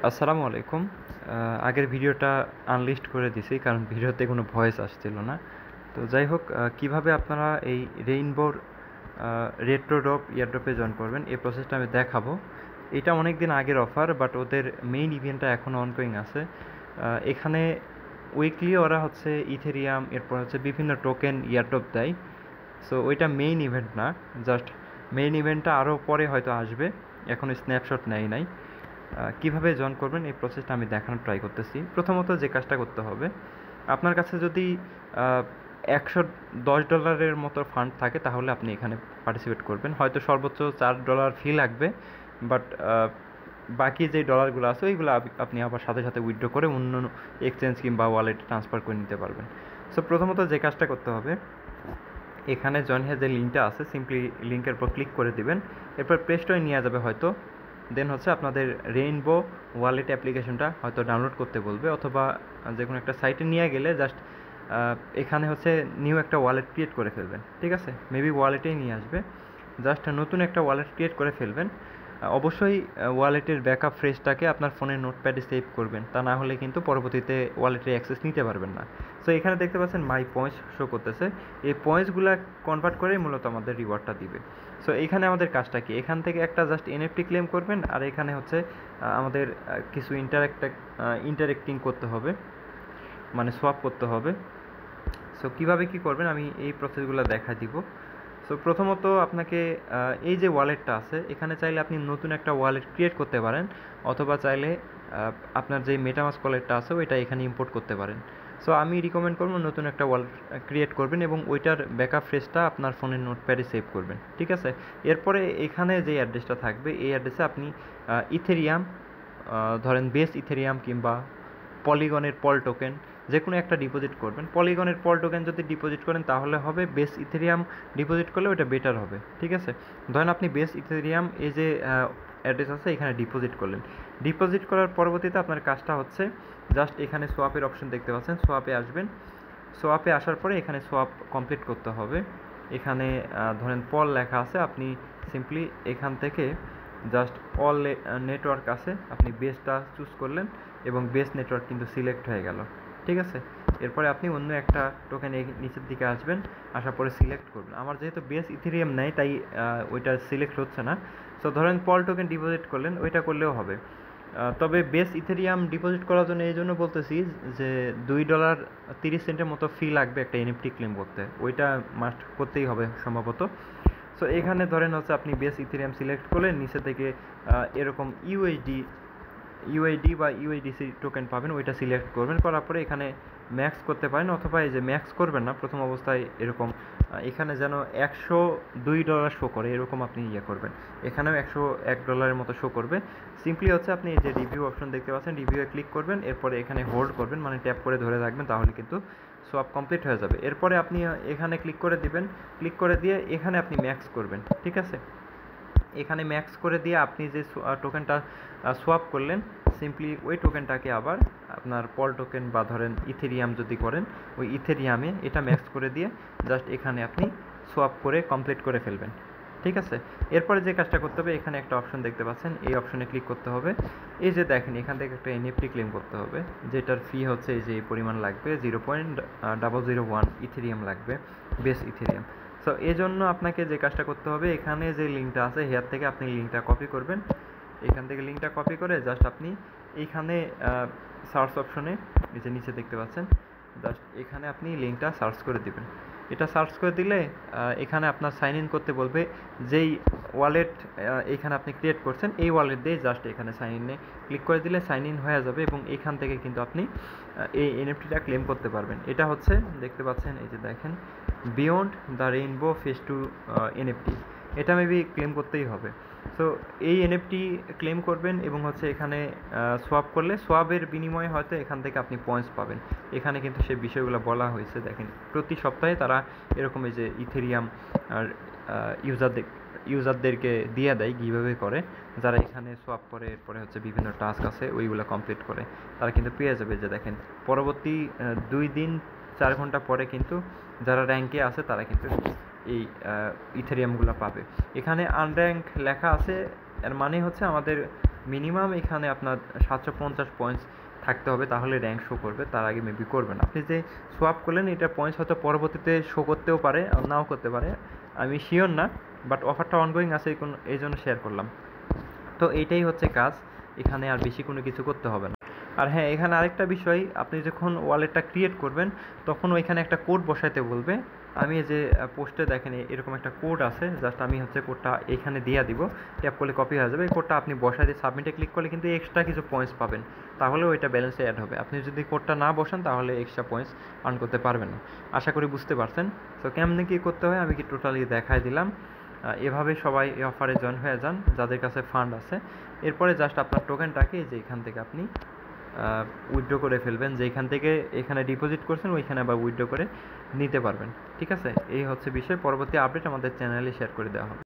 আসসালামু আলাইকুম। আগের ভিডিওটা আনলিস্ট করে দিছি কারণ ভিডিওতে কোনো ভয়েস আসছিল না। তো যাই হোক, কিভাবে আপনারা এই রেইনবোর রেট্রো ড্রপ ইয়ারড্রপে জয়েন করবেন এই প্রসেসটা আমি দেখাবো। এটা অনেক দিন আগের অফার, বাট ওদের মেইন ইভেন্টটা এখনও অনগোয়িং আছে। এখানে উইকলি ওরা হচ্ছে ইথেরিয়াম, এরপর হচ্ছে বিভিন্ন টোকেন ইয়ারড্রপ দেয়। সো ওইটা মেইন ইভেন্ট না, জাস্ট মেইন ইভেন্টটা আরও পরে হয়তো আসবে, এখন স্ন্যাপশট নেয় নাই। কিভাবে জয়েন করবেন এই প্রসেসটা আমি দেখানোর ট্রাই করতেছি। প্রথমত যে কাজটা করতে হবে, আপনার কাছে যদি $110 মতো ফান্ড থাকে তাহলে আপনি এখানে পার্টিসিপেট করবেন। হয়তো সর্বোচ্চ $4 ফি লাগবে, বাট বাকি যে ডলারগুলো আছে ওইগুলো আপনি আবার সাথে সাথে উইথড্র করে অন্য এক্সচেঞ্জ কিংবা ওয়ালেটে ট্রান্সফার করে নিতে পারবেন। সো প্রথমত যে কাজটা করতে হবে, এখানে জয়েন হেয়ার যে লিঙ্কটা আছে, সিম্পলি লিঙ্কের উপর ক্লিক করে দিবেন। এরপর প্লে স্টোরে নিয়ে যাবে হয়তো, দেন হচ্ছে আপনাদের রেইনবো ওয়ালেট অ্যাপ্লিকেশনটা হয়তো ডাউনলোড করতে বলবে, অথবা যে কোনো একটা সাইটে নিয়ে গেলে জাস্ট এখানে হচ্ছে নিউ একটা ওয়ালেট ক্রিয়েট করে ফেলবেন। ঠিক আছে, মেবি ওয়ালেটেই নিয়ে আসবে। জাস্ট নতুন একটা ওয়ালেট ক্রিয়েট করে ফেলবেন। অবশ্যই ওয়ালেটের ব্যাকআপ ফ্রেজটাকে আপনার ফোনের নোটপ্যাডে সেভ করবেন, তা না হলে কিন্তু পরবর্তীতে ওয়ালেটের অ্যাক্সেস নিতে পারবেন না। সো এখানে দেখতে পাচ্ছেন মাই পয়েন্টস শো করতেছে, এই পয়েন্টসগুলো কনভার্ট করে মূলত আমাদের রিওয়ার্ডটা দিবে। সো এখানে আমাদের কাজটা কি, এখান থেকে একটা জাস্ট এনএফটি ক্লেম করবেন, আর এখানে হচ্ছে আমাদের কিছু ইন্টারেক্টিং করতে হবে, মানে সোয়াপ করতে হবে। সো কীভাবে কী করবেন আমি এই প্রসেসগুলো দেখা দিব। সো প্রথমত আপনাকে এই যে ওয়ালেটটা আছে, এখানে চাইলে আপনি নতুন একটা ওয়ালেট ক্রিয়েট করতে পারেন, অথবা চাইলে আপনার যে মেটামাস্ক ওয়ালেটটা আছে ওইটা এখানে ইম্পোর্ট করতে পারেন। সো আমি রিকমেন্ড করবো নতুন একটা ওয়ালেট ক্রিয়েট করবেন এবং ওইটার ব্যাকআপ ফ্রেজটা আপনার ফোনের নোটপ্যাডে সেভ করবেন। ঠিক আছে, এরপরে এখানে যে অ্যাড্রেসটা থাকবে এই অ্যাড্রেসে আপনি ইথেরিয়াম, ধরেন বেস ইথেরিয়াম কিংবা পলিগনের পল টোকেন যে কোনো একটা ডিপোজিট করবেন। পলিগনের পল টোকেন যদি ডিপোজিট করেন তাহলে হবে, বেস ইথেরিয়াম ডিপোজিট করলে ওটা বেটার হবে। ঠিক আছে, ধরেন আপনি বেস ইথেরিয়াম এই যে অ্যাড্রেস আছে এখানে ডিপোজিট করলেন। ডিপোজিট করার পরবর্তীতে আপনার কাজটা হচ্ছে জাস্ট এখানে সোয়াপের অপশন দেখতে পাচ্ছেন, সোয়াপে আসবেন। সোয়াপে আসার পরে এখানে সোয়াপ কমপ্লিট করতে হবে। এখানে ধরেন পল লেখা আছে, আপনি সিম্পলি এখান থেকে জাস্ট অল নেটওয়ার্ক আছে, আপনি বেসটা চুজ করলেন এবং বেস নেটওয়ার্ক কিন্তু সিলেক্ট হয়ে গেল। ঠিক আছে, এরপরে আপনি অন্য একটা টোকেন নিচের দিকে আসবেন, আসার পরে সিলেক্ট করবেন। আমার যেহেতু বেস ইথেরিয়াম নেই তাই ওইটা সিলেক্ট হচ্ছে না। সো ধরেন পল টোকেন ডিপোজিট করলেন, ওইটা করলেও হবে। তবে বেস ইথেরিয়াম ডিপোজিট করার জন্য এই জন্য বলতেছি যে $2.30 মতো ফি লাগবে একটা এনএফটি ক্লেম করতে, ওইটা মাস্ট করতেই হবে সম্ভবত। সো এখানে ধরেন হচ্ছে আপনি বেস ইথেরিয়াম সিলেক্ট করলেন, নিচে থেকে এরকম ইউআইডি বা ইউআইডিসি টোকেন পাবেন, ওইটা সিলেক্ট করবেন। করার পরে এখানে ম্যাক্স করতে পারেন, অথবা এই যে ম্যাক্স করবেন না, প্রথম অবস্থায় এরকম এখানে যেন $102 শো করে এরকম আপনি ইয়ে করবেন। এখানেও $101 মতো শো করবে। সিম্পলি হচ্ছে আপনি এই যে রিভিউ অপশন দেখতে পাচ্ছেন, রিভিউয়ে ক্লিক করবেন, এরপরে এখানে হোল্ড করবেন, মানে ট্যাপ করে ধরে রাখবেন, তাহলে কিন্তু সোয়াপ কমপ্লিট হয়ে যাবে। এরপরে আপনি এখানে ক্লিক করে দিবেন, ক্লিক করে দিয়ে এখানে আপনি ম্যাক্স করবেন। ঠিক আছে, এখানে ম্যাক্স করে দিয়ে আপনি যে টোকেনটা সোয়াপ করলেন, সিম্পলি ওই টোকেনটাকে আবার আপনার পল টোকেন বা ধরেন ইথেরিয়াম যদি করেন, ওই ইথেরিয়ামে এটা ম্যাক্স করে দিয়ে জাস্ট এখানে আপনি সোয়াপ করে কমপ্লিট করে ফেলবেন। ঠিক আছে, এরপরে যে কাজটা করতে হবে, এখানে একটা অপশন দেখতে পাচ্ছেন, এই অপশনে ক্লিক করতে হবে। এই যে দেখেন এখান থেকে একটা এনএফটি ক্লেম করতে হবে, যেটার ফি হচ্ছে এই যে এই পরিমাণ লাগবে, 0.001 ইথেরিয়াম লাগবে, বেস ইথেরিয়াম। সো এই জন্য আপনাকে যে কাজটা করতে হবে, এখানে যে লিঙ্কটা আছে হেয়ার থেকে আপনি লিঙ্কটা কপি করবেন। এখান থেকে লিঙ্কটা কপি করে জাস্ট আপনি এইখানে সার্চ অপশনে এই যে নিচে দেখতে পাচ্ছেন, জাস্ট এখানে আপনি লিঙ্কটা সার্চ করে দিবেন। এটা সার্চ করে দিলে এখানে আপনার সাইন ইন করতে বলবে, যেই ওয়ালেট এখানে আপনি ক্রিয়েট করছেন এই ওয়ালেট দিয়ে জাস্ট এখানে সাইন ইনে ক্লিক করে দিলে সাইন ইন হয়ে যাবে, এবং এখান থেকে কিন্তু আপনি এই এনএফটিটা ক্লেম করতে পারবেন। এটা হচ্ছে দেখতে পাচ্ছেন, এই যে দেখেন beyond the rainbow phase 2 NFT, এটা মেবি ক্লেম করতেই হবে। সো এই এনএফটি ক্লেম করবেন এবং হচ্ছে এখানে সোয়াপ করলে সোয়াবের বিনিময়ে হয়তো এখান থেকে আপনি পয়েন্টস পাবেন। এখানে কিন্তু সেই বিষয়গুলো বলা হয়েছে, দেখেন প্রতি সপ্তাহে তারা এরকম এই যে ইথেরিয়াম আর ইউজারদেরকে দিয়ে দেয়, কীভাবে করে যারা এখানে সোয়াপ করে, এরপরে হচ্ছে বিভিন্ন টাস্ক আছে ওইগুলো কমপ্লিট করে, তারা কিন্তু পেয়ে যাবে। যে দেখেন পরবর্তী 2 দিন 4 ঘন্টা পরে কিন্তু যারা র্যাঙ্কে আছে তারা কিন্তু এই ইথেরিয়ামগুলো পাবে। এখানে আনর্যাঙ্ক লেখা আছে, এর মানে হচ্ছে আমাদের মিনিমাম এখানে আপনার 750 পয়েন্টস থাকতে হবে, তাহলে র্যাঙ্ক শো করবে, তার আগে মেবি করবে না। আপনি যে সোয়াপ করলেন এটা পয়েন্টস হয়তো পরবর্তীতে শো করতেও পারে, নাও করতে পারে, আমি শিওর না, বাট অফারটা অনগোয়িং আছে এই জন্য শেয়ার করলাম। তো এইটাই হচ্ছে কাজ, এখানে আর বেশি কোনো কিছু করতে হবে না। আর হ্যাঁ, এখানে আরেকটা বিষয়, আপনি যখন ওয়ালেটটা ক্রিয়েট করবেন তখন ওইখানে একটা কোড বসাইতে বলবে। আমি এই যে পোস্টে দেখেন এরকম একটা কোড আছে, জাস্ট আমি হচ্ছে কোডটা এখানে দিয়ে দিব, ট্যাপ করলে কপি হয়ে যাবে। এই কোডটা আপনি বসাই দিয়ে সাবমিটে ক্লিক করলে কিন্তু এক্সট্রা কিছু পয়েন্টস পাবেন, তাহলে ওইটা ব্যালেন্সে অ্যাড হবে। আপনি যদি কোডটা না বসান তাহলে এক্সট্রা পয়েন্টস আর্ন করতে পারবেন না। আশা করি বুঝতে পারছেন। তো কেমনে কী করতে হয় আমি কি টোটালি দেখাই দিলাম। এভাবে সবাই এই অফারে জয়েন হয়ে যান যাদের কাছে ফান্ড আছে। এরপরে জাস্ট আপনার টোকেনটাকে যে এখান থেকে আপনি উইথড্র করে ফেলবেন, যেখান থেকে এখানে ডিপোজিট করছেন ওইখানে আবার উইথড্র করে নিতে পারবেন। ঠিক আছে, এই হচ্ছে বিষয়। পরবর্তী আপডেট আমাদের চ্যানেলে শেয়ার করে দেওয়া হবে।